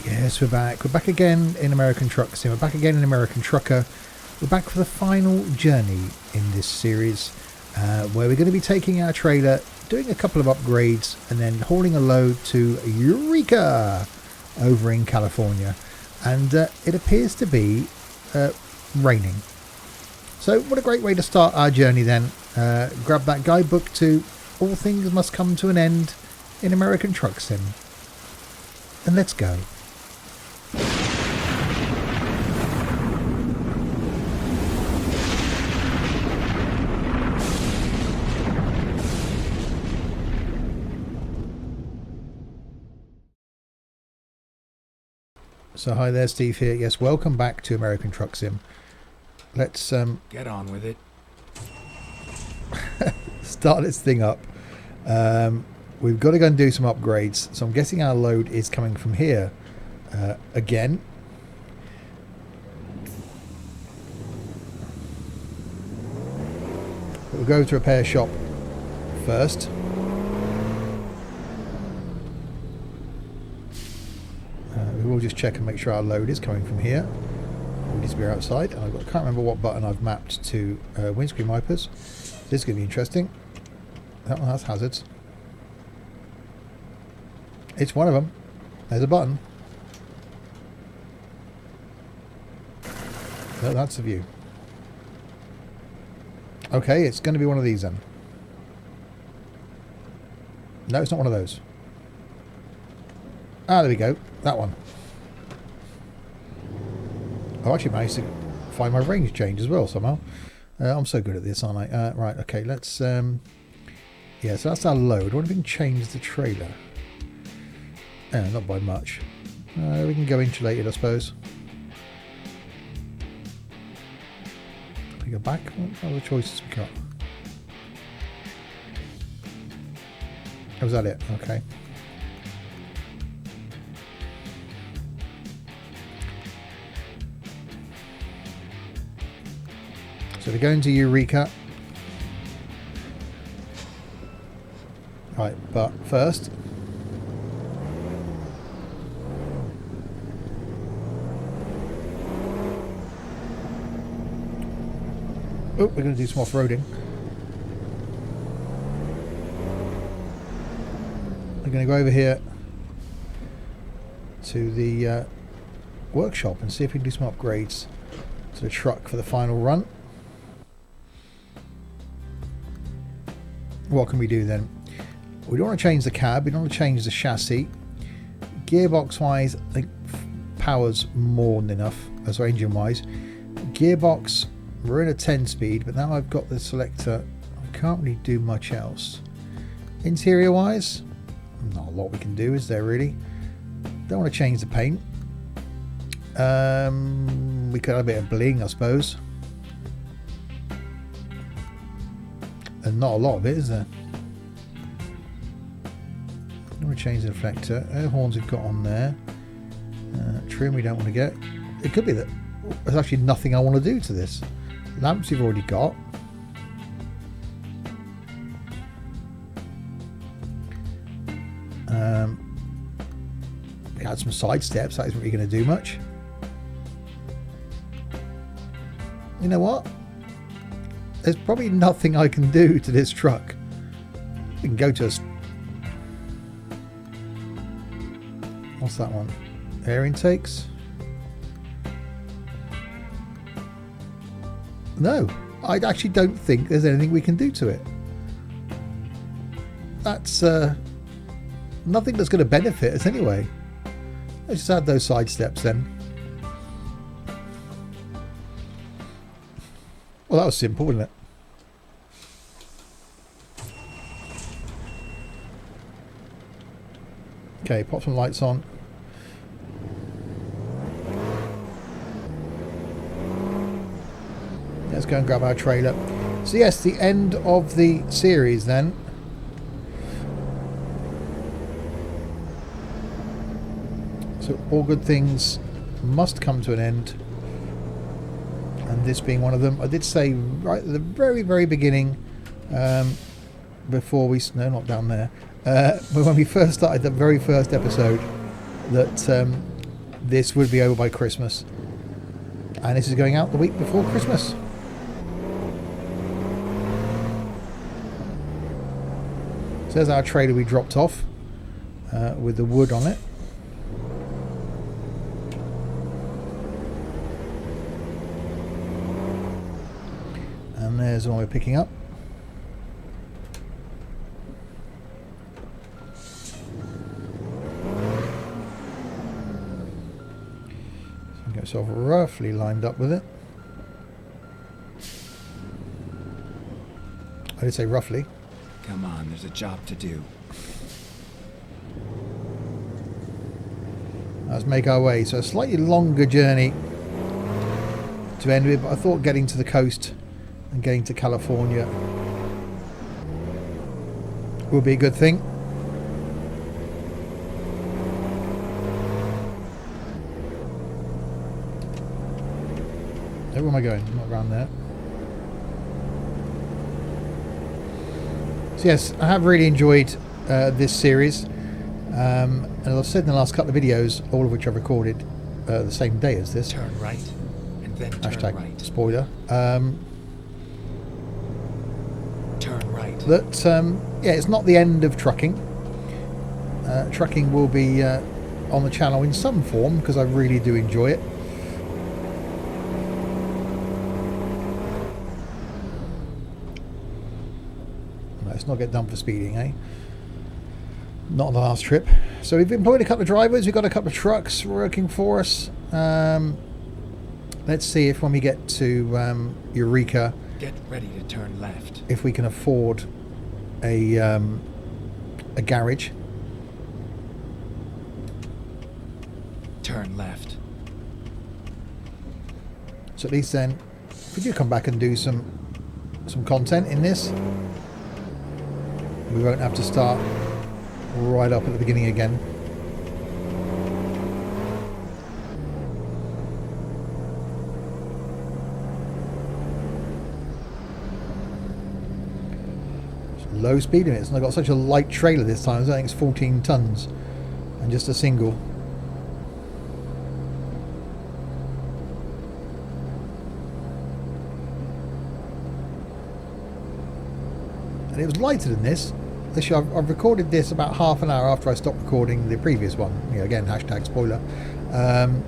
Yes, we're back. We're back again in American Truck Sim. We're back again in American Trucker. We're back for the final journey in this series, where we're going to be taking our trailer, doing a couple of upgrades, and then hauling a load to Eureka over in California. And it appears to be raining. So what a great way to start our journey then. Grab that guidebook to All Things Must Come to an End in American Truck Sim. And let's go. So hi there, Steve here. Yes, welcome back to American Truck Sim. Let's get on with it. Start this thing up. We've got to go and do some upgrades. So I'm guessing our load is coming from here again. But we'll go to a repair shop first. We'll just check and make sure our load is coming from here. We need to be outside. And I can't remember what button I've mapped to windscreen wipers. This is going to be interesting. That one has hazards. It's one of them. There's a button. So that's the view. Okay, it's going to be one of these then. No, it's not one of those. Ah, there we go. That one. I've actually managed to find my range change as well somehow. I'm so good at this, aren't I? Right, okay, let's... yeah, so that's our load. I wonder if we can change the trailer. Not by much. We can go insulated, I suppose. We go back. What other choices we got? Oh, was that it? Okay. So we're going to Eureka. Right, but first... oh, we're going to do some off-roading. We're going to go over here to the workshop and see if we can do some upgrades to the truck for the final run. What can we do then? We don't want to change the cab, we don't want to change the chassis. Gearbox wise, I think power's more than enough, sorry, engine wise. Gearbox, we're in a 10 speed, but now I've got the selector, I can't really do much else. Interior wise, not a lot we can do, is there really? Don't want to change the paint. We could have a bit of bling, I suppose. And not a lot of it, is there? I'm going to change the reflector. Air horns we've got on there. Trim we don't want to get. It could be that there's actually nothing I want to do to this. Lamps you've already got. We had some side steps. That isn't really going to do much. You know what? There's probably nothing I can do to this truck. We can go to a... what's that one? Air intakes? No, I actually don't think there's anything we can do to it. That's nothing that's going to benefit us anyway. Let's just add those side steps then. Well, that was simple, wasn't it? Okay, pop some lights on. Let's go and grab our trailer. So yes, the end of the series then. So all good things must come to an end. And this being one of them. I did say right at the very, very beginning, before we... no, not down there. When we first started the very first episode, that this would be over by Christmas. And this is going out the week before Christmas. So there's our trailer we dropped off with the wood on it. And there's the one we're picking up. So I've roughly lined up with it. I did say roughly. Come on, there's a job to do. Let's make our way. So a slightly longer journey to end with, but I thought getting to the coast and getting to California will be a good thing. Where am I going? I'm not around there. So yes, I have really enjoyed this series. And as I've said in the last couple of videos, all of which I've recorded the same day as this. Turn right, and then turn Hashtag right. Spoiler. Turn right. That, yeah, it's not the end of trucking. Trucking will be on the channel in some form, because I really do enjoy it. Let's not get done for speeding, eh? Not the last trip. So we've employed a couple of drivers. We've got a couple of trucks working for us. Let's see if when we get to Eureka, Get ready to turn left. if we can afford a garage. Turn left. So at least then, if we do come back and do some content in this, we won't have to start right up at the beginning again. It's low speed limits, and I've got such a light trailer this time. I think it's 14 tons and just a single. And it was lighter than this. I've recorded this about half an hour after I stopped recording the previous one. You know, again, hashtag spoiler. And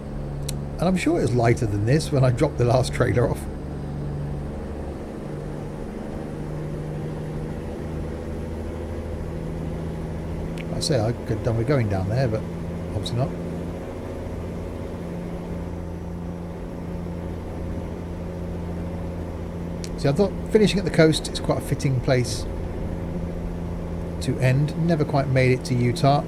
I'm sure it was lighter than this when I dropped the last trailer off. I say I could have done with going down there, but obviously not. See, I thought finishing at the coast is quite a fitting place to end. Never quite made it to Utah.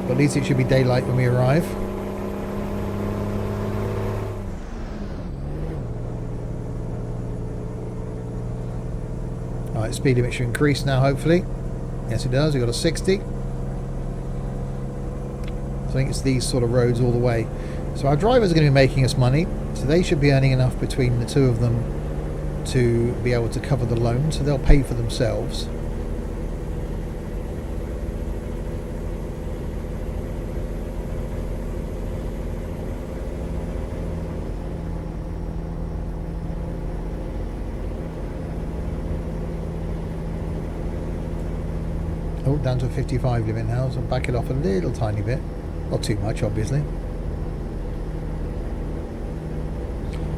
But at least it should be daylight when we arrive. Alright, speed limit should increase now, hopefully. Yes, it does. We've got a 60. I think it's these sort of roads all the way. So our drivers are going to be making us money, so they should be earning enough between the two of them to be able to cover the loan, so they'll pay for themselves. Oh, down to a 55 limit now, so I'll back it off a little tiny bit. Not too much, obviously.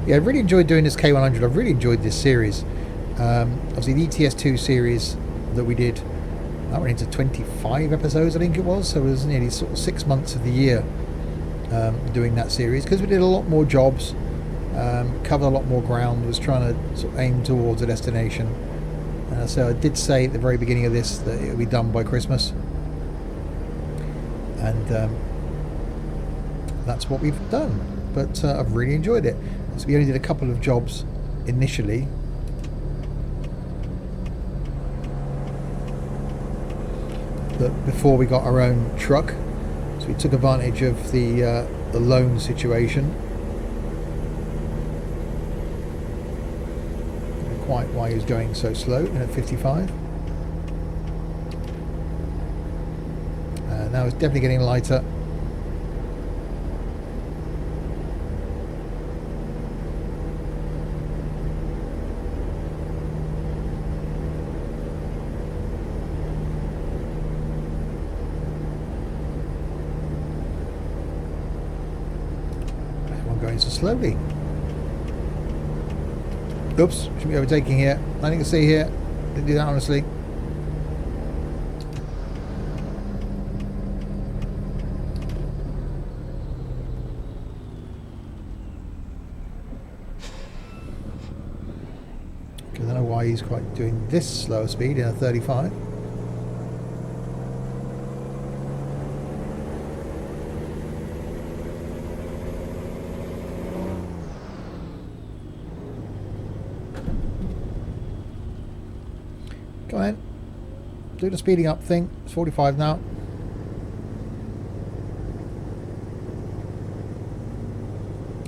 Yeah, I really enjoyed doing this K100. I've really enjoyed this series. Obviously, the ETS2 series that we did, that went into 25 episodes, I think it was. So it was nearly sort of 6 months of the year doing that series, because we did a lot more jobs, covered a lot more ground, was trying to sort of aim towards a destination. So I did say at the very beginning of this that it would be done by Christmas. And that's what we've done. But I've really enjoyed it. So we only did a couple of jobs initially. But before we got our own truck. So we took advantage of the loan situation. quite why he was going so slow in at 55. Now it's definitely getting lighter. Everyone going so slowly. Oops, should be overtaking here. Nothing to see here. Didn't do that honestly. I don't know why he's quite doing this slower speed in a 35. Come on, do the speeding up thing. It's 45 now.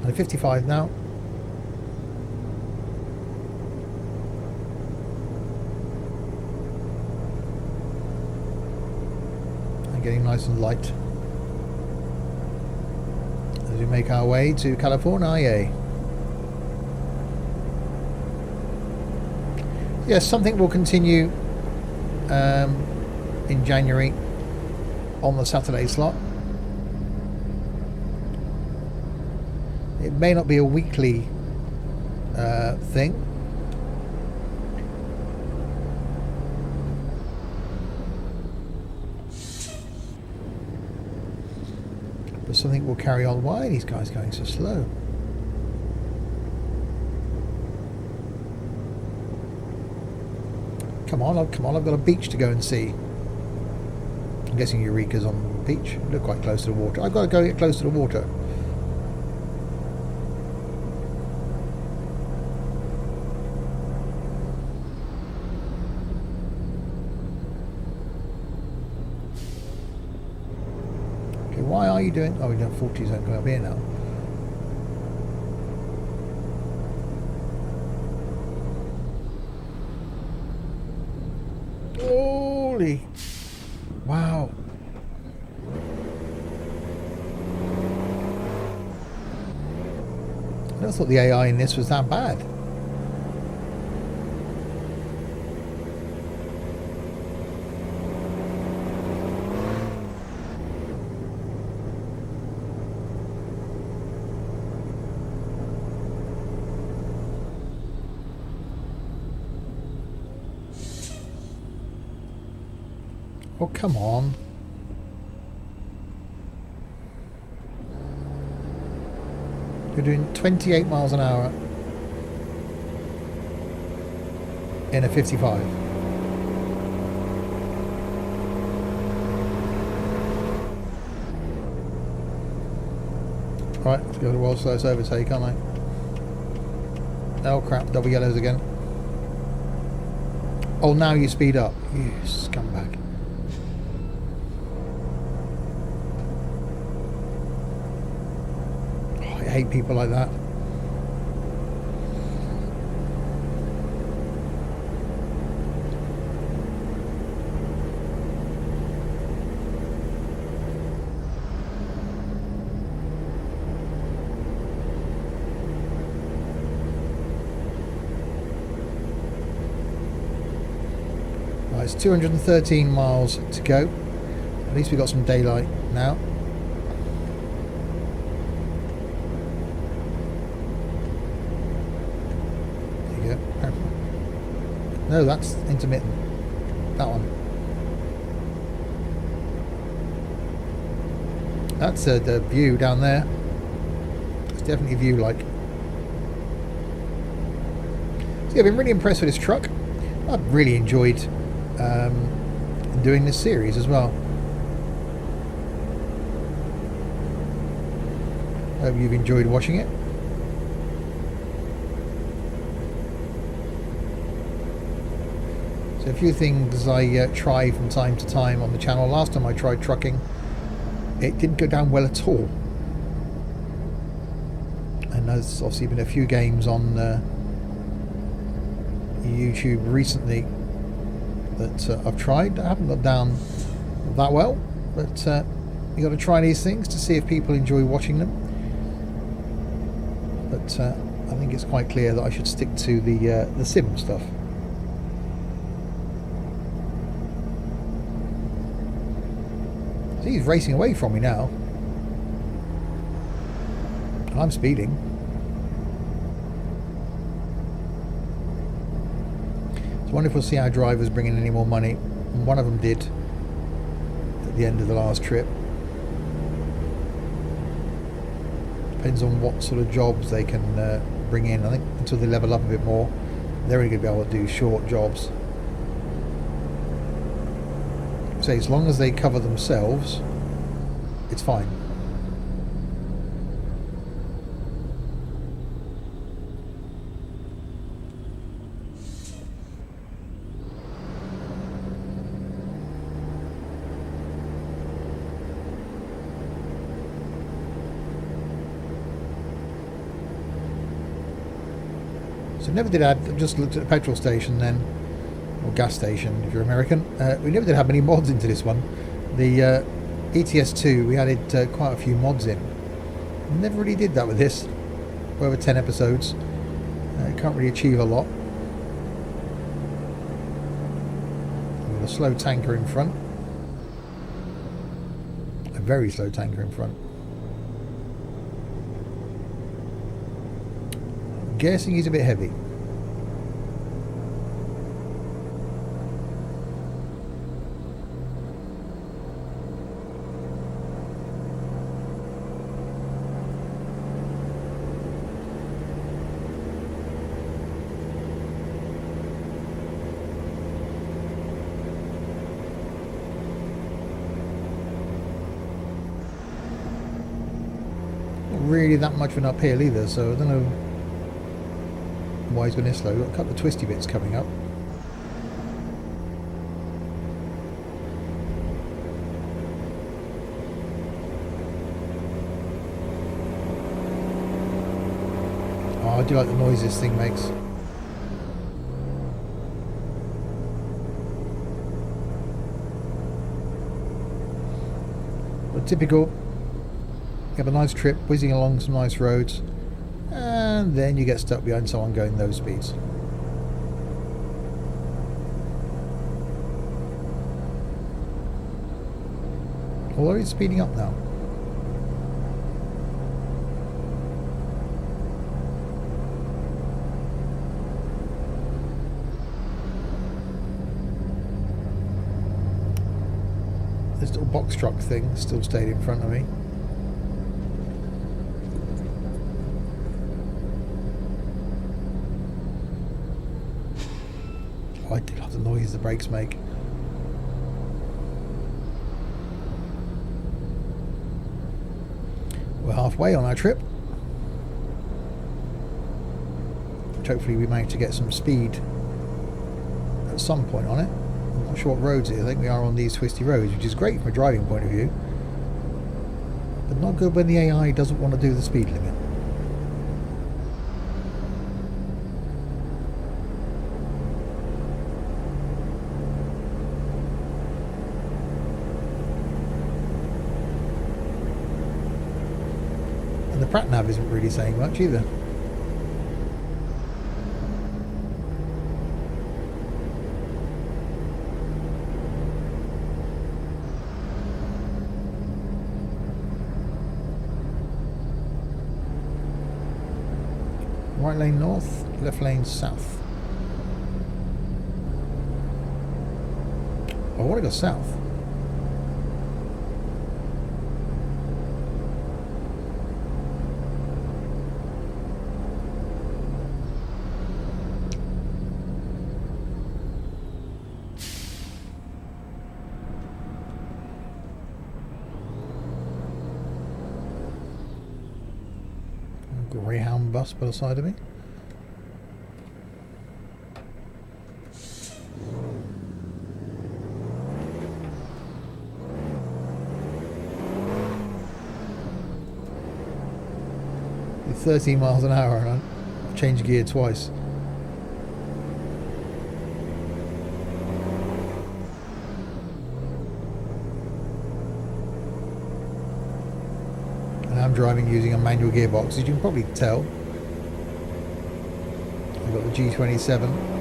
And 55 now. And getting nice and light as we make our way to California. Yes, something will continue in January on the Saturday slot. It may not be a weekly thing. But something will carry on. Why are these guys going so slow? Come on, come on, I've got a beach to go and see. I'm guessing Eureka's on the beach. Look quite close to the water. I've got to go get close to the water. Okay, why are you doing... Oh, we're doing 40s, I'm going up here now. Holy... Wow. I never thought the AI in this was that bad. Oh, come on. You're doing 28 miles an hour in a 55. Right, let's go to world's slowest overtake, aren't I? Oh crap, double yellows again. Oh, now you speed up. You scumbag. I hate people like that. Right, it's 213 miles to go. At least we got some daylight now. No, that's intermittent. That one. That's the view down there. It's definitely view like. So yeah, I've been really impressed with this truck. I've really enjoyed doing this series as well. Hope you've enjoyed watching it. So a few things I try from time to time on the channel. Last time I tried trucking, it didn't go down well at all. And there's obviously been a few games on YouTube recently that I've tried. I haven't got down that well, but you got to try these things to see if people enjoy watching them. But I think it's quite clear that I should stick to the sim stuff. See, he's racing away from me now. I'm speeding. So I wonder if we'll see our drivers bring in any more money. And one of them did at the end of the last trip. Depends on what sort of jobs they can bring in. I think until they level up a bit more, they're only going to be able to do short jobs. So as long as they cover themselves, it's fine. So never did add, just looked at a petrol station then, or gas station if you're American. We never did have any mods into this one. The ETS2, we added quite a few mods in. Never really did that with this. We're over 10 episodes. Can't really achieve a lot. We've got a slow tanker in front. A very slow tanker in front. Guessing he's a bit heavy. Not really that much of an uphill either, so I don't know why he's been this slow. We've got a couple of twisty bits coming up. Oh, I do like the noise this thing makes. But typical. You have a nice trip, whizzing along some nice roads, and then you get stuck behind someone going those speeds. Although he's speeding up now. This little box truck thing still stayed in front of me. I do love the noise the brakes make. We're halfway on our trip. Hopefully we manage to get some speed at some point on it. I'm not sure what roads it is. I think we are on these twisty roads, which is great from a driving point of view, but not good when the AI doesn't want to do the speed limit. And the Prat Nav isn't really saying much either. Right lane north, left lane south. I want to go south. Greyhound bus by the side of me. With 13 miles an hour and I've changed gear twice. I'm driving using a manual gearbox, as you can probably tell. I've got the G27.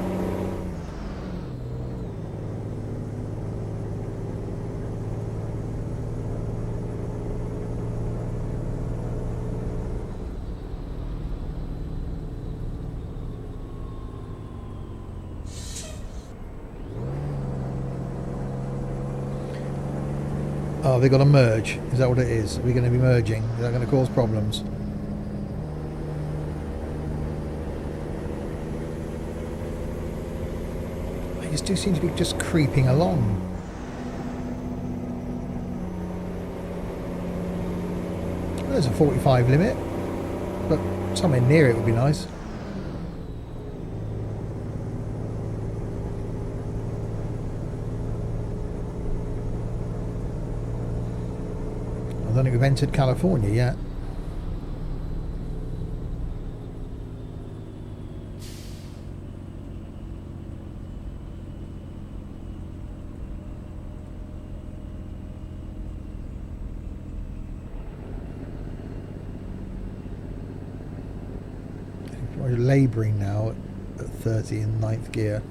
Oh, they've got to merge. Is that what it is? Are we going to be merging? Is that going to cause problems? They just do seem to be just creeping along. There's a 45 limit, but somewhere near it would be nice. I don't think we've entered California yet. We're labouring now at 30 in ninth gear.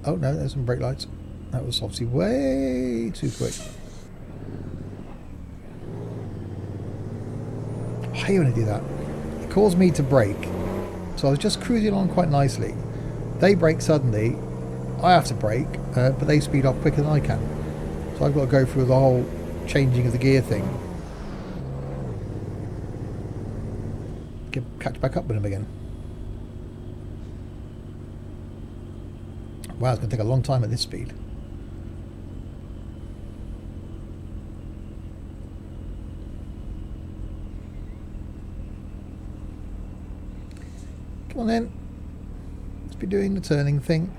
Oh no, there's some brake lights. That was obviously way too quick. I hate when I do that. It caused me to brake. So I was just cruising along quite nicely. They brake suddenly. I have to brake, but they speed up quicker than I can. So I've got to go through the whole changing of the gear thing. Catch back up with them again. Wow, it's going to take a long time at this speed. Come on then. Let's be doing the turning thing.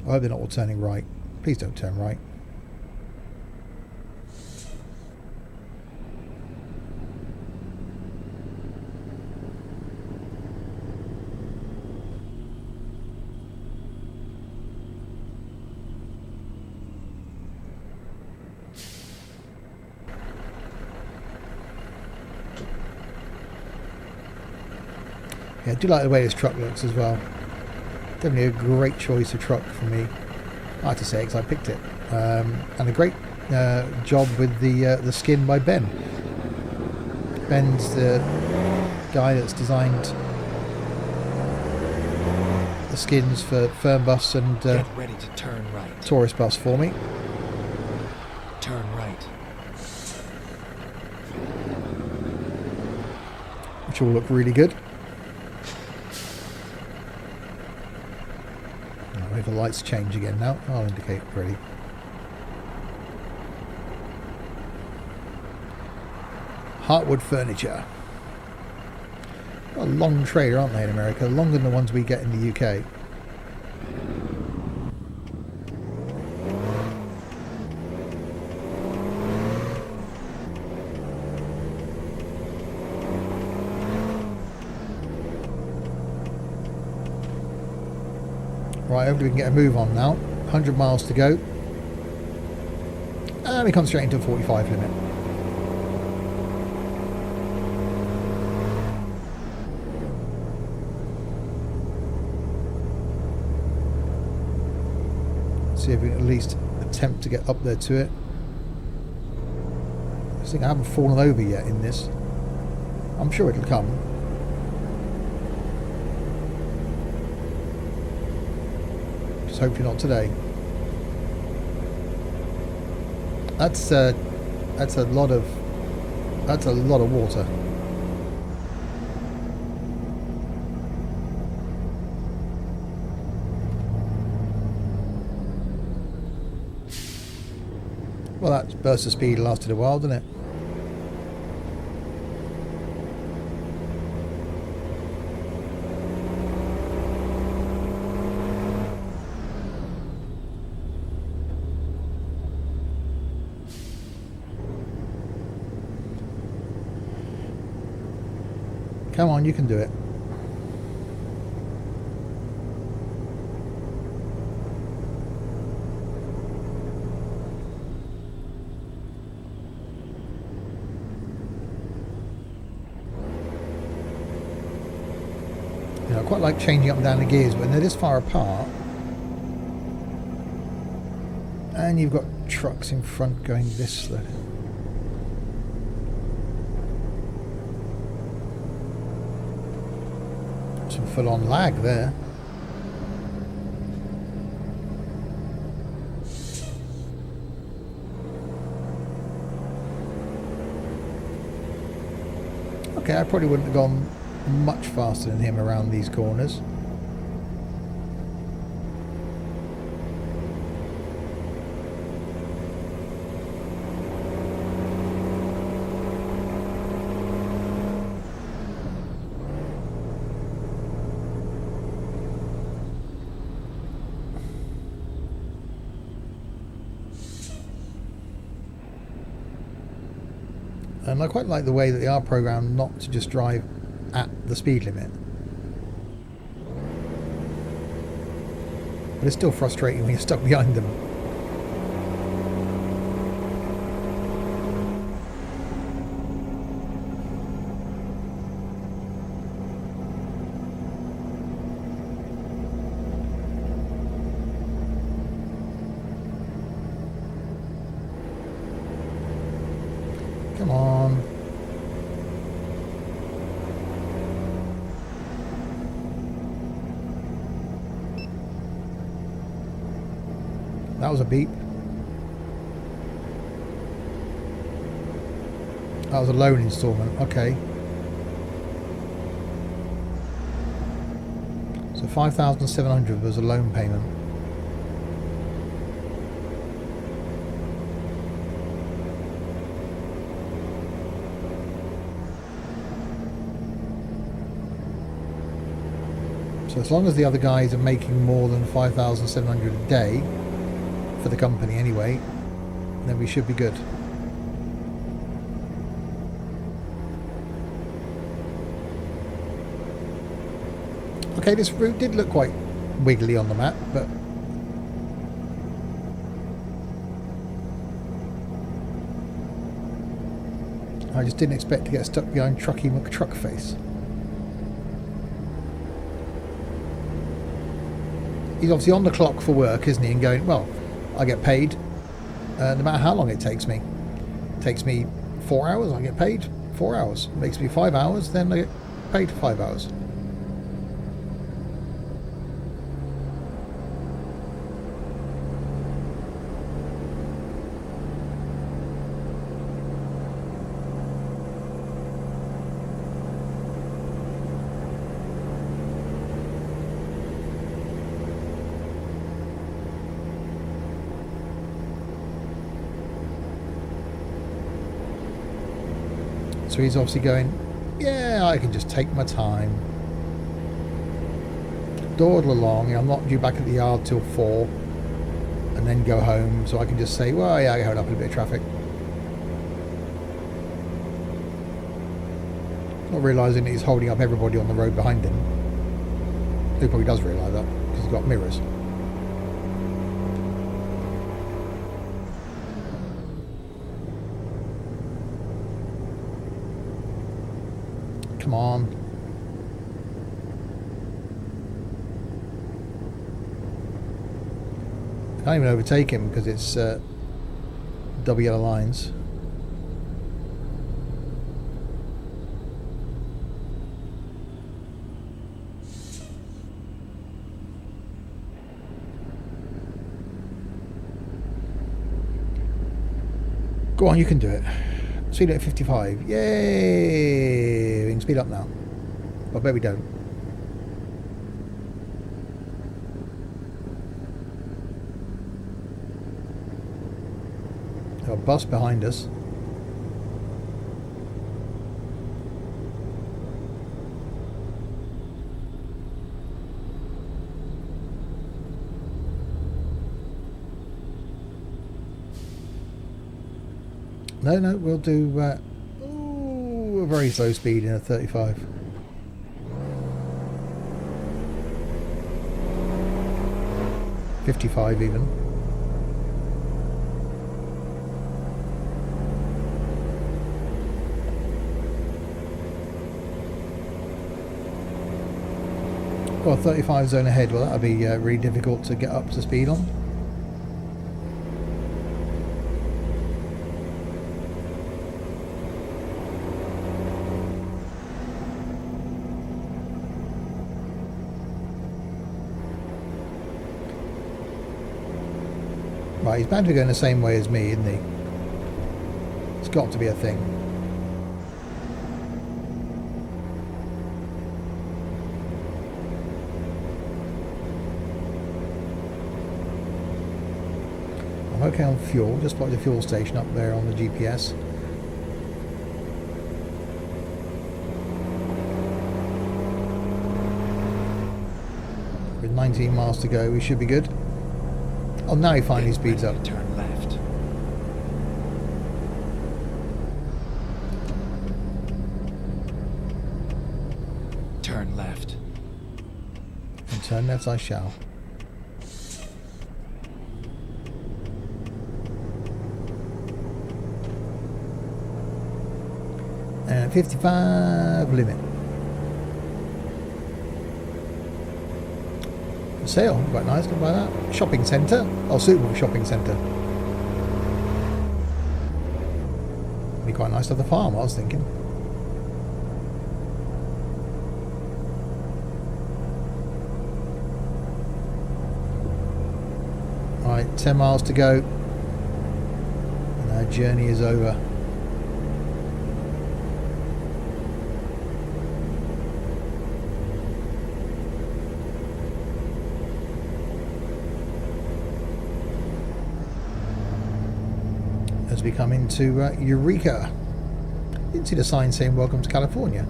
I hope they're not all turning right. Please don't turn right. Yeah, I do like the way this truck looks as well. Definitely a great choice of truck for me. I have to say, because I picked it. And a great job with the skin by Ben. Ben's the guy that's designed the skins for Fernbus and Get ready to turn right. Tourist Bus for me. Turn right. Which all look really good. If the lights change again now, I'll indicate ready. Heartwood furniture. Got a long trailer, aren't they, in America? Longer than the ones we get in the UK. Right, hopefully we can get a move on now. 100 miles to go. And we come straight into a 45 limit. See if we can at least attempt to get up there to it. I think I haven't fallen over yet in this. I'm sure it'll come. Hopefully not today. That's a lot of water. Well, that burst of speed lasted a while, didn't it? Come on, you can do it. quite like changing up and down the gears when they're this far apart. And you've got trucks in front going this slow. Some full-on lag there. Okay, I probably wouldn't have gone much faster than him around these corners. And I quite like the way that they are programmed not to just drive at the speed limit. But it's still frustrating when you're stuck behind them. Come on. That was a beep. That was a loan installment. Okay. So 5,700 was a loan payment. So as long as the other guys are making more than 5,700 a day, for the company anyway, then we should be good. Okay, this route did look quite wiggly on the map, but I just didn't expect to get stuck behind Trucky McTruckface. He's obviously on the clock for work, isn't he? And going, well, I get paid no matter how long it takes me. It takes me 4 hours, I get paid 4 hours. It makes me 5 hours, then I get paid 5 hours. So he's obviously going, yeah, I can just take my time. Dawdle along. I'm not due back at the yard till 4 and then go home. So I can just say, well, yeah, I held up a bit of traffic. Not realising that he's holding up everybody on the road behind him. He probably does realise that because he's got mirrors. Come on. Can't even overtake him because it's double yellow lines. Go on, you can do it. Speed at 55. Yay! We can speed up now. I bet we don't. Got a bus behind us. No, we'll do a very slow speed in a 35. $55 even. Well, 35 zone ahead. Well, that would be really difficult to get up to speed on. Right, he's bound to be going the same way as me, isn't he? It's got to be a thing. I'm okay on fuel, just like the fuel station up there on the GPS. With 19 miles to go, we should be good. Oh, now he finally speeds up. Turn left. Turn left. And turn left I shall. And 55 limit. Sale, quite nice, can buy that. Shopping centre, oh, suitable shopping centre. Be quite nice to have the farm, I was thinking. Right, 10 miles to go. And our journey is over. As we come into Eureka. Didn't see the sign saying welcome to California,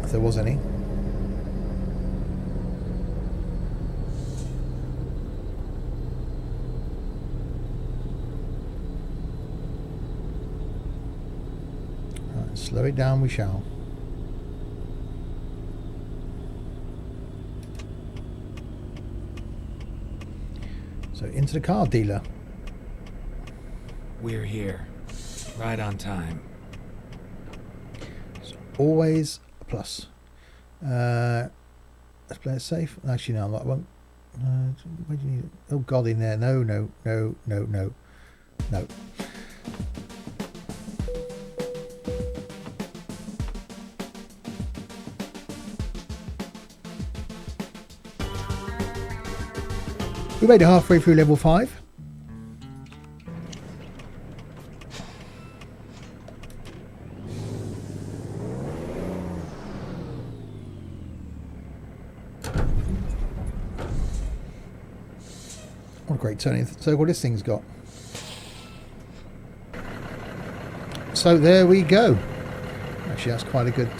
if there was any. Right, slow it down we shall. So into the car dealer. We're here. Right on time. It's always a plus. Let's play it safe. Actually, no, I won't. Where do you need it? Oh, God, in there. No, no, no, no, no. No. We made it halfway through level 5. What a great turning circle this thing's got. So there we go. Actually, that's quite a good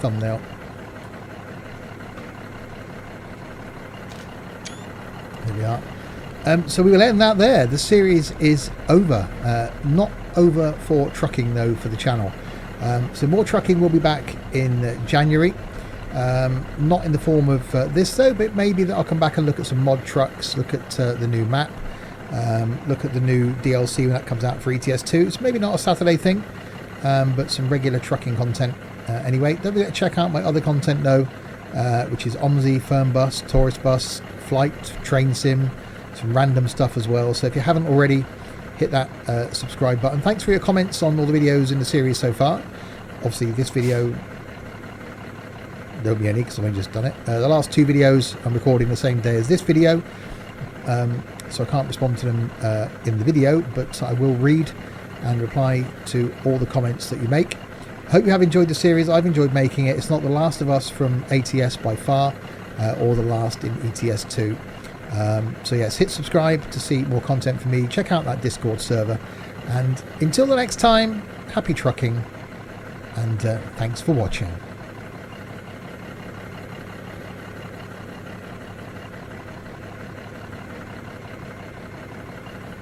thumbnail. There we are. So we will end that there. The series is over. Not over for trucking though for the channel. So more trucking will be back in January. Not in the form of this though, but maybe that I'll come back and look at some mod trucks, look at the new map, look at the new DLC when that comes out for ETS2. It's maybe not a Saturday thing, but some regular trucking content anyway. Don't forget to check out my other content though, which is OMSI, Firm Bus, Tourist Bus, Flight, Train Sim, some random stuff as well. So if you haven't already, hit that subscribe button. Thanks for your comments on all the videos in the series so far. Obviously this video, there won't be any because I've only just done it. The last 2 videos I'm recording the same day as this video, so I can't respond to them in the video, but I will read and reply to all the comments that you make. Hope you have enjoyed the series. I've enjoyed making it. It's not the last of us from ATS by far, or the last in ETS2. So yes, hit subscribe to see more content from me. Check out that Discord server, and until the next time, happy trucking, and thanks for watching.